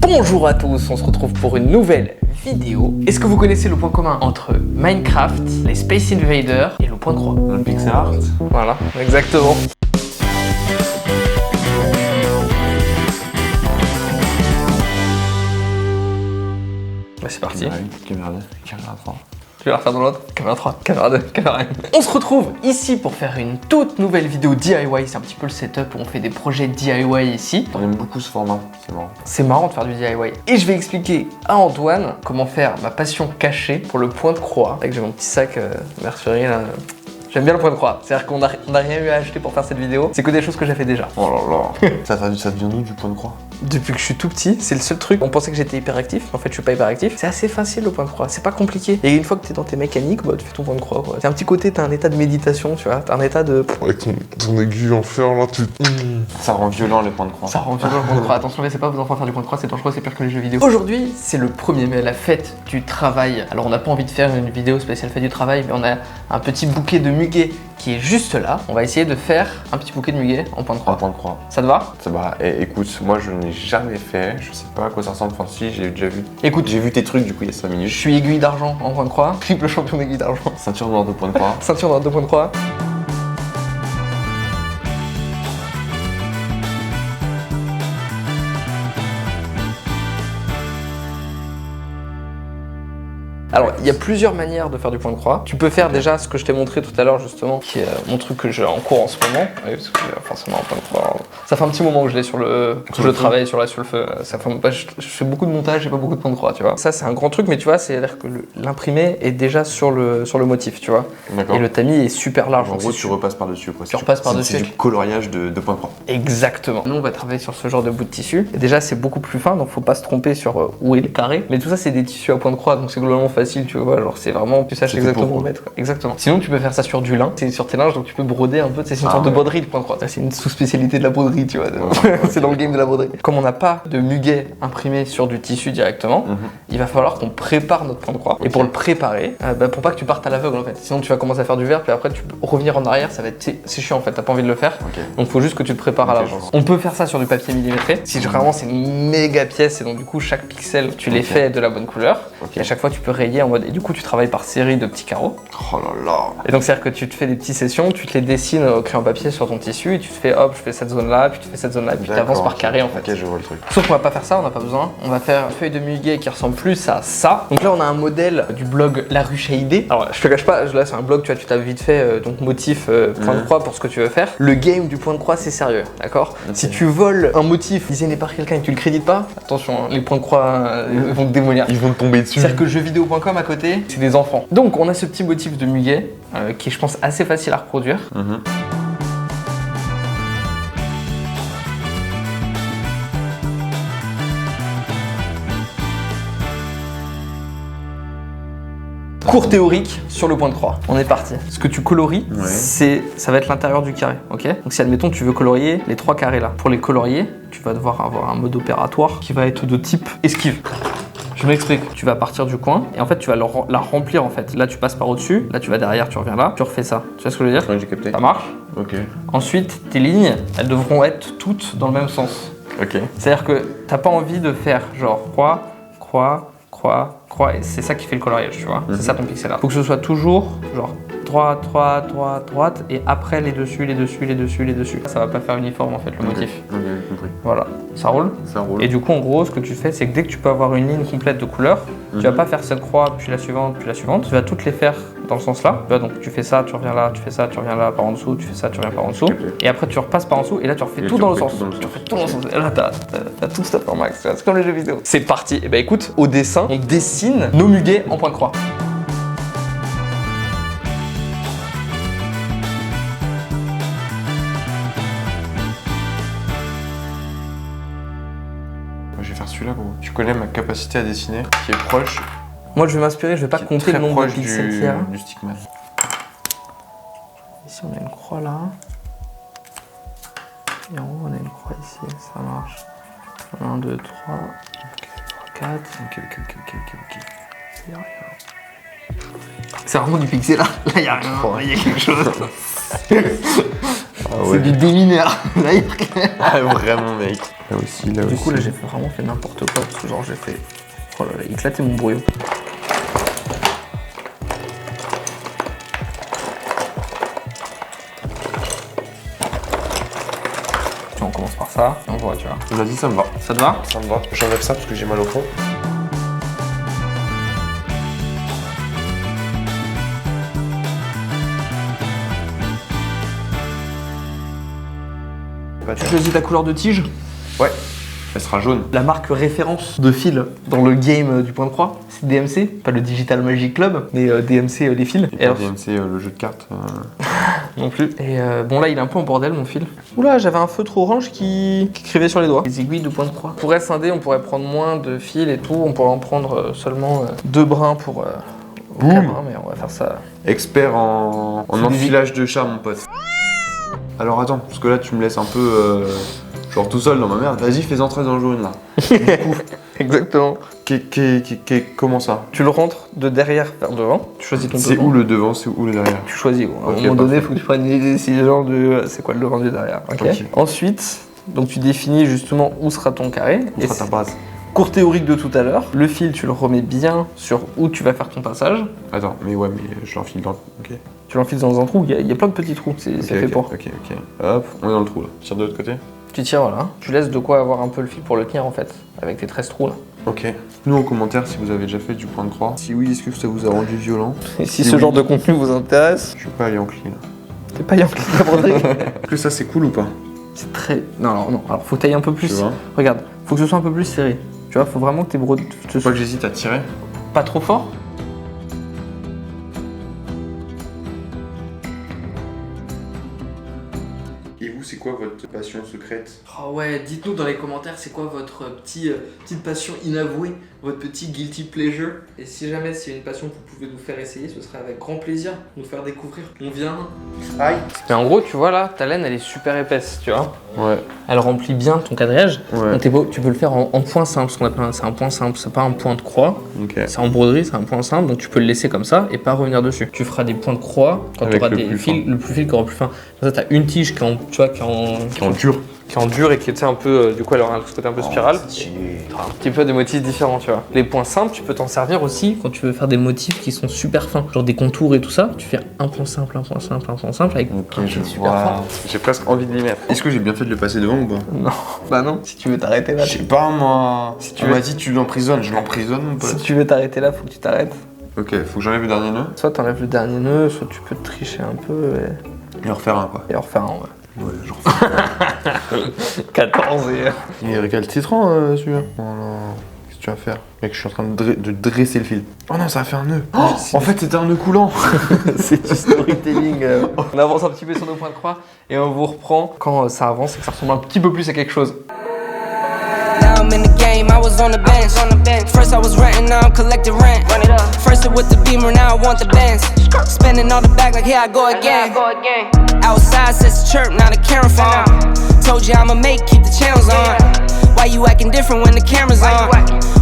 Bonjour à tous, on se retrouve pour une nouvelle vidéo. Est-ce que vous connaissez le point commun entre Minecraft, les Space Invaders et le point de croix? Le pixel art. Voilà, exactement. Bah c'est parti. Caméra 2, caméra 3. Tu vas la refaire dans l'autre? Caméra 3, caméra 2, caméra 1. On se retrouve ici pour faire une toute nouvelle vidéo DIY. C'est un petit peu le setup où on fait des projets DIY ici. On aime beaucoup ce format, c'est marrant. C'est marrant de faire du DIY. Et je vais expliquer à Antoine comment faire ma passion cachée pour le point de croix. J'ai mon petit sac mercerie là. J'aime bien le point de croix. C'est-à-dire qu'on n'a rien eu à acheter pour faire cette vidéo. C'est que des choses que j'ai fait déjà. Oh là là. ça vient d'où du point de croix? Depuis que je suis tout petit, c'est le seul truc. On pensait que j'étais hyperactif, en fait je suis pas hyperactif. C'est assez facile le point de croix, c'est pas compliqué. Et une fois que t'es dans tes mécaniques, bah tu fais ton point de croix quoi. C'est un petit côté, t'as un état de méditation, tu vois. T'as un état de... Avec ton aiguille en fer là, tu... Ça rend violent le point de croix. Ça rend violent le point de croix. Attention, laissez pas vos enfants faire du point de croix, c'est dangereux, c'est pire que les jeux vidéo. Aujourd'hui, c'est le 1er mai, la fête du travail. Alors on n'a pas envie de faire une vidéo spéciale fête du travail, mais on a un petit bouquet de muguet qui est juste là. On va essayer de faire un petit bouquet de muguet en point de croix. En point de croix. Ça te va? Ça va. Et écoute, moi je n'ai jamais fait. Je sais pas à quoi ça ressemble. Enfin si, j'ai déjà vu. Écoute, j'ai vu tes trucs du coup il y a 5 minutes. Je suis aiguille d'argent en point de croix, triple champion d'aiguille d'argent. Ceinture noire de point de croix. Ceinture noire de point de croix. Alors, il y a plusieurs manières de faire du point de croix. Tu peux faire déjà ce que je t'ai montré tout à l'heure, justement, qui est mon truc que j'ai en cours en ce moment. Oui, parce que j'ai forcément un point de croix. Ça fait un petit moment que je l'ai sur le... que je travaille sur le feu. Ça fait... je fais beaucoup de montage et pas beaucoup de point de croix, tu vois. Ça, c'est un grand truc, mais tu vois, c'est-à-dire que l'imprimé est déjà sur le motif, tu vois. D'accord. Et le tamis est super large. En gros, tu repasses par-dessus. Tu repasses par-dessus. C'est du coloriage de point de croix. Exactement. Nous, on va travailler sur ce genre de bout de tissu. Et déjà, c'est beaucoup plus fin, donc faut pas se tromper sur où est le carré. Mais tout ça, c'est des tissus à point de croix, donc c'est globalement facile, tu vois. Genre, c'est vraiment, tu saches exactement où mettre. Exactement. Sinon, tu peux faire ça sur du lin. C'est sur tes linges, donc tu peux broder un peu. C'est une sorte de broderie de point de croix. C'est une sous-spécialité de la broderie, tu vois. C'est dans le game de la broderie. Comme on n'a pas de muguet imprimé sur du tissu directement, il va falloir qu'on prépare notre point de croix. Et pour le préparer, pour pas que tu partes à l'aveugle en fait. Sinon, tu vas commencer à faire du verre, puis après, tu peux revenir en arrière. Ça va être, c'est chiant en fait. T'as pas envie de le faire. Donc, faut juste que tu te prépares à l'avance. On peut faire ça sur du papier millimétré. Si vraiment c'est une méga pièce et donc du coup chaque pixel tu les fais de la bonne couleur. Et à chaque fois tu peux rayer en mode. Et du coup tu travailles par série de petits carreaux. Oh là là. Et donc c'est-à-dire que tu te fais des petites sessions, tu te les dessines au crayon papier sur ton tissu et tu te fais hop, je fais cette zone là, puis tu fais cette zone là, puis tu avances par carré en fait. Ok, je vois le truc. Sauf qu'on va pas faire ça, on n'a pas besoin. On va faire une feuille de muguet qui ressemble plus à ça. Donc là on a un modèle du blog La Ruche à idées. Alors je te cache pas, là c'est un blog, tu vois, tu t'as vite fait donc motif point de croix pour ce que tu veux faire. Le game du point de croix c'est sérieux, d'accord? Si tu voles un motif designé par quelqu'un et que tu le crédites pas, attention, hein, les points de croix vont te démolir. Ils vont te tomber dessus. C'est-à-dire que jeuxvideo.com à côté, c'est des enfants. Donc on a ce petit motif de muguet qui est je pense assez facile à reproduire. Cours théorique sur le point de croix. On est parti. Ce que tu colories, ça va être l'intérieur du carré, ok? Donc si admettons tu veux colorier les 3 carrés là. Pour les colorier, tu vas devoir avoir un mode opératoire qui va être de type esquive. Je m'explique. Tu vas partir du coin et en fait tu vas la remplir en fait. Là tu passes par au-dessus, là tu vas derrière, tu reviens là, tu refais ça. Tu vois ce que je veux dire? Oui, j'ai capté. Ça marche? Ok. Ensuite, tes lignes, elles devront être toutes dans le même sens. Ok. C'est-à-dire que t'as pas envie de faire genre croix, croix, croix, croix, et c'est ça qui fait le coloriage, tu vois. C'est ça ton pixel art. Faut que ce soit toujours genre droite, droite, droite, droite, et après les dessus, les dessus, les dessus, les dessus. Ça va pas faire uniforme en fait le motif. Ok, compris. Voilà, ça roule. Ça roule. Et du coup, en gros, ce que tu fais, c'est que dès que tu peux avoir une ligne complète de couleurs, tu vas pas faire cette croix, puis la suivante, puis la suivante. Tu vas toutes les faire dans ce sens-là. Tu vois, donc tu fais ça, tu reviens là, tu fais ça, tu reviens là par en dessous, tu fais ça, tu reviens par en dessous. Et après, tu repasses par en dessous, et là, tu refais tout dans le sens. Tu refais tout dans le sens. Et là, t'as tout stuff en max. C'est comme les jeux vidéo. C'est parti. Et bah écoute, au dessin, on dessine nos muguets en point de croix. Je vais faire celui-là, gros. Tu connais ma capacité à dessiner, qui est proche. Moi, je vais m'inspirer, je vais pas compter le nombre de pixels qu'il y a. Du stickman. Ici, on a une croix là. Et en haut, on a une croix ici. Ça marche. 1, 2, 3, 4. Ok. Il y a rien. C'est vraiment du pixel art. Là, il y a rien. Il y a quelque chose. Ah ouais. C'est du démineur. Là, il y a rien. Ah, vraiment, mec. Là aussi, là Du aussi. coup, là, j'ai vraiment fait n'importe quoi parce que, genre, j'ai fait. Oh là là, éclater mon brouillon. On commence par ça, et on voit, tu vois. Vas-y, ça me va. Ça te va? Ça me va. J'enlève ça parce que j'ai mal au fond. Tu choisis ta couleur de tige? Ouais. Elle sera jaune. La marque référence de fil dans le game du point de croix, c'est DMC, pas le Digital Magic Club, mais DMC les fils. Et alors, DMC, le jeu de cartes. Non plus. Et bon là il est un peu en bordel mon fil. Oula, j'avais un feutre orange qui crivait sur les doigts. Les aiguilles de point de croix. Pour scinder, on pourrait prendre moins de fils et tout, on pourrait en prendre seulement 2 brins pour Boum. mais on va faire ça. Expert en enfilage de chat, mon pote. Alors attends, parce que là tu me laisses un peu genre tout seul dans ma merde. Vas-y, fais entrer dans le jaune là. Exactement. Comment ça? Tu le rentres de derrière vers devant. Tu choisis ton C'est devant. où le devant, c'est où le derrière? Tu choisis. À un Ok, moment donné, il parfait. faut que tu prennes une décision de c'est quoi le devant du derrière. Ok. Ok. Ensuite, donc tu définis justement où sera ton carré. Où Et sera ta base? cours théorique de tout à l'heure. Le fil, tu le remets bien sur où tu vas faire ton passage. Attends, mais ouais, mais je l'enfile dans le... Ok. Tu l'enfiles dans un trou. Il y a plein de petits trous. C'est fait pour. Ok. Hop, on est dans le trou là. Tire de l'autre côté. Tu tires voilà. Tu laisses de quoi avoir un peu le fil pour le tenir en fait. Avec tes 13 trous là. Ok. Nous en commentaire si vous avez déjà fait du point de croix. Si oui, est-ce que ça vous a rendu violent? Et si Si ce oui. genre de contenu vous intéresse, Je suis pas allé en clean. t'es pas Yankee Rodrigue. Est-ce que ça c'est cool ou pas? C'est très. Non. Alors faut tailler un peu plus. Tu vois? Regarde, faut que ce soit un peu plus serré. Tu vois, faut vraiment que tes bros Faut pas que j'hésite à tirer. pas trop fort. Et vous, c'est quoi votre passion secrète? Oh ouais, dites-nous dans les commentaires c'est quoi votre petite passion inavouée, votre petit guilty pleasure. Et si jamais c'est une passion que vous pouvez nous faire essayer, ce serait avec grand plaisir de nous faire découvrir. On vient. Aïe. Et en gros, tu vois là, ta laine elle est super épaisse, tu vois. Ouais. Elle remplit bien ton quadrillage. Ouais. Donc tu peux le faire en point simple, ce qu'on appelle c'est un point simple, c'est pas un point de croix. Ok. C'est en broderie, c'est un point simple, donc tu peux le laisser comme ça et pas revenir dessus. Tu feras des points de croix quand tu Avec auras le des plus fils, le plus fil qui aura plus fin. Comme ça, t'as une tige qui est en, tu vois, qui est en dur et qui est un peu, du coup, elle aura ce côté un peu spirale. Un petit peu des motifs différents, tu vois. Les points simples, tu peux t'en servir aussi quand tu veux faire des motifs qui sont super fins, genre des contours et tout ça. Tu fais un point simple, un point simple, un point simple avec Ok, un je fil super fin. vois. J'ai presque envie de l'y mettre. Est-ce que j'ai bien fait de le passer devant ou pas? Non, bah non. Si tu veux t'arrêter là, Je sais pas moi. Si tu tu veux- m'as dit tu l'emprisonnes, je l'emprisonne mon si pote. tu veux t'arrêter là, faut que tu t'arrêtes. Ok, faut que j'enlève le dernier nœud Soit t'enlèves le dernier nœud, soit tu peux te tricher un peu et en refaire un quoi. et en refaire un. Ouais. Ouais, j'en refais. 14 et. Il est récalcitrant celui-là. Oh non. Qu'est-ce que tu vas faire? Mec, je suis en train de dresser le fil. Oh non, ça a fait un nœud. Oh, en fait, c'était un nœud coulant. C'est du storytelling. On avance un petit peu sur nos points de croix et on vous reprend quand ça avance et que ça ressemble un petit peu plus à quelque chose. Now I'm in the game, I was on the bench. First I was renting, now I'm collecting rent. First it with the Beamer, now I want the Benz. Spending all the bag like here I go again. Outside says the chirp, now the camera phone. Told you I'ma make, keep the channels on. Why you acting different when the camera's on?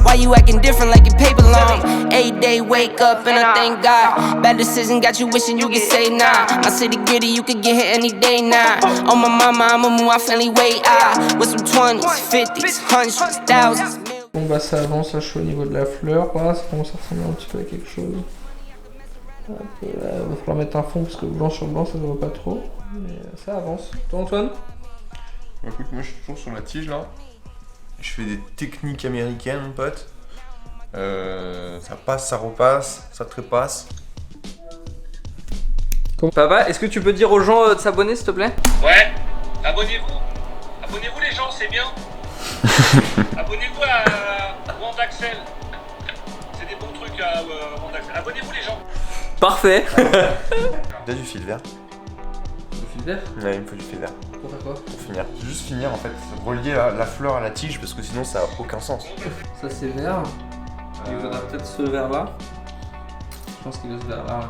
Why you acting different like your paper long? 8-day wake up and I thank God. Bad decision got you wishing you could say nah. My city gritty, you could get hit any day now. On my mama, I'ma move my family way out. With some 20s, 50s, 100s, thousands. Bon bah ça avance à chaud au niveau de la fleur, voilà, ça commence à ressembler un petit peu à quelque chose. Hop, là, va falloir mettre un fond parce que blanc sur blanc ça se voit pas trop. Mais ça avance. Toi Antoine? Écoute, moi je suis toujours sur la tige là. Je fais des techniques américaines, mon pote. Ça passe, ça repasse, ça trépasse. Papa, est-ce que tu peux dire aux gens de s'abonner s'il te plaît? Ouais, abonnez-vous. Abonnez-vous les gens, c'est bien. Abonnez-vous à Wandaxel. C'est des bons trucs à Wandaxel. Abonnez-vous les gens. Parfait. T'as du fil vert? Le fil vert? Ouais, il me faut du fil vert Pour faire quoi? pour finir. Juste finir en fait, relier la fleur à la tige parce que sinon ça a aucun sens. Ça c'est vert. Il faudra peut-être ce vert là. Je pense qu'il est ce vert là.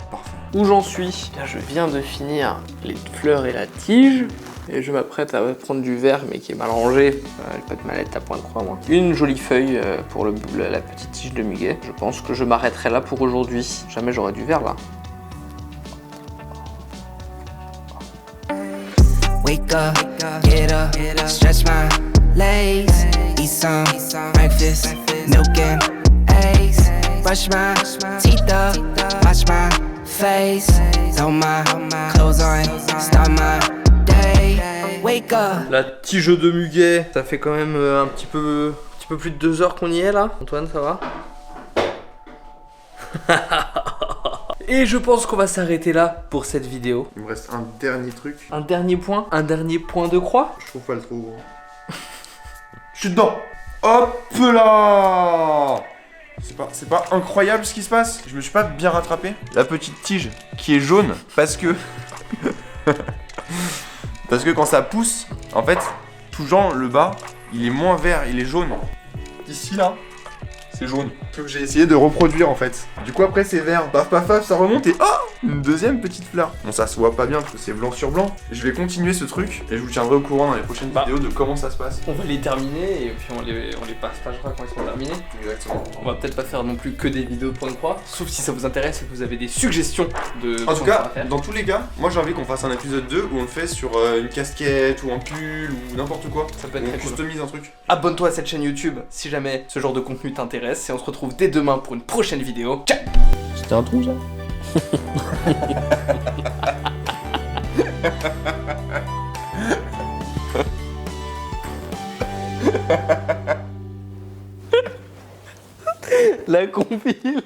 Parfait. Où j'en suis? Bien, je viens de finir les fleurs et la tige. Et je m'apprête à prendre du vert mais qui est mal rangé. J'ai pas de mallette à point de croix moi. Une jolie feuille pour la petite tige de muguet. Je pense que je m'arrêterai là pour aujourd'hui. Jamais j'aurai du vert là. Wake up, get up, stretch my legs, eat some breakfast, milk and eggs, brush my teeth up, wash my face, throw my clothes on, start my day, wake up. La tige de muguet, ça fait quand même un petit peu plus de 2 heures qu'on y est là. Antoine, ça va? Et je pense qu'on va s'arrêter là pour cette vidéo. Il me reste un dernier truc. Un dernier point de croix. Je trouve pas le trou gros. Je suis dedans. Hop là. C'est pas incroyable ce qui se passe. Je me suis pas bien rattrapé. La petite tige qui est jaune parce que parce que quand ça pousse, en fait, tout genre le bas, il est moins vert, il est jaune. Ici là, c'est jaune. Que j'ai essayé de reproduire en fait. Du coup après c'est vert. Paf paf paf, ça remonte et oh, une deuxième petite fleur. Bon ça se voit pas bien parce que c'est blanc sur blanc. Je vais continuer ce truc et je vous tiendrai au courant dans les prochaines vidéos de comment ça se passe. On va les terminer et puis on les partagera quand ils seront terminés. Exactement. On va peut-être pas faire non plus que des vidéos de point de croix, sauf si ça vous intéresse et que vous avez des suggestions de En tout points de croix cas, à faire. dans tous les cas, moi j'ai envie qu'on fasse un épisode 2 où on le fait sur une casquette ou un pull ou n'importe quoi. Ça peut être On très cool. customise un truc. Abonne-toi à cette chaîne YouTube si jamais ce genre de contenu t'intéresse et on se retrouve dès demain pour une prochaine vidéo. Ciao. C'était un trou ça? La compile.